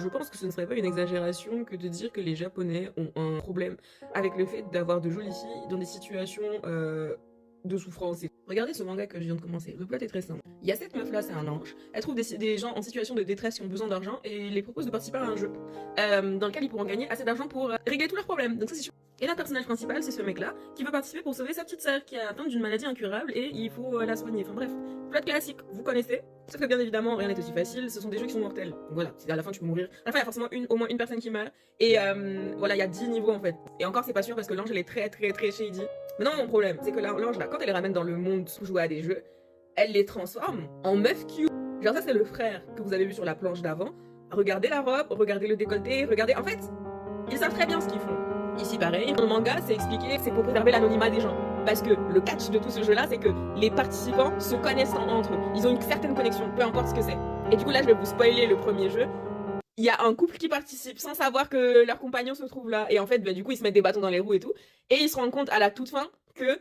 Je pense que ce ne serait pas une exagération que de dire que les Japonais ont un problème avec le fait d'avoir de jolies filles dans des situations de souffrance. Regardez ce manga que je viens de commencer. Le plot est très simple. Il y a cette meuf là, c'est un ange. Elle trouve des gens en situation de détresse qui ont besoin d'argent et les propose de participer à un jeu dans lequel ils pourront gagner assez d'argent pour régler tous leurs problèmes. Donc ça c'est sûr. Et le personnage principal, c'est ce mec-là qui veut participer pour sauver sa petite sœur qui est atteinte d'une maladie incurable et il faut la soigner. Enfin bref, plot classique, vous connaissez. Sauf que bien évidemment, rien n'est aussi facile, ce sont des jeux qui sont mortels. Donc voilà, à la fin tu peux mourir. À la fin, il y a forcément au moins une personne qui meurt. Et voilà, il y a 10 niveaux en fait. Et encore, c'est pas sûr parce que l'ange elle est très shady. Mais non, mon problème, c'est que l'ange là, quand elle les ramène dans le monde pour jouer à des jeux, elle les transforme en meuf cute. Genre ça, c'est le frère que vous avez vu sur la planche d'avant. Regardez la robe, regardez le décolleté, regardez. En fait, ils savent très bien ce qu'ils font. Ici, pareil, dans le manga, c'est expliqué, c'est pour préserver l'anonymat des gens. Parce que le catch de tout ce jeu-là, c'est que les participants se connaissent entre eux. Ils ont une certaine connexion, peu importe ce que c'est. Et du coup, là, je vais vous spoiler le premier jeu. Il y a un couple qui participe sans savoir que leur compagnon se trouve là. Et en fait, du coup, ils se mettent des bâtons dans les roues et tout. Et ils se rendent compte à la toute fin que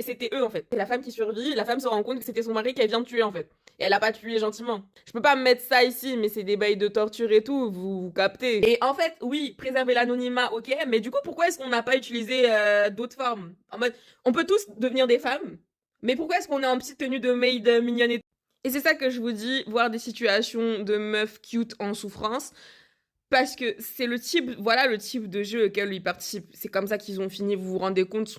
c'était eux en fait. C'est la femme qui survit, la femme se rend compte que c'était son mari qu'elle vient de tuer en fait. Et elle a pas tué gentiment. Je peux pas me mettre ça ici, mais c'est des bails de torture et tout, vous captez. Et en fait, oui, préserver l'anonymat, ok, mais du coup, pourquoi est-ce qu'on n'a pas utilisé d'autres formes? En mode, on peut tous devenir des femmes, mais pourquoi est-ce qu'on est en petite tenue de maid mignonne et c'est ça que je vous dis, voir des situations de meufs cute en souffrance, parce que c'est le type, voilà le type de jeu auquel ils participent. C'est comme ça qu'ils ont fini, vous vous rendez compte?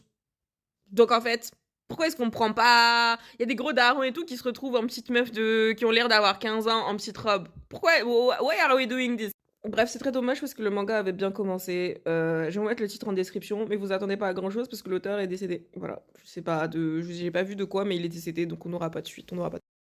Donc en fait, pourquoi est-ce qu'on prend pas... Il y a des gros darons et tout qui se retrouvent en petites meufs qui ont l'air d'avoir 15 ans en petite robe. Pourquoi? Why are we doing this? Bref, c'est très dommage parce que le manga avait bien commencé. Je vais vous mettre le titre en description, mais vous attendez pas à grand chose parce que l'auteur est décédé. Voilà, je sais pas, j'ai pas vu de quoi, mais il est décédé, donc on n'aura pas de suite, on n'aura pas de...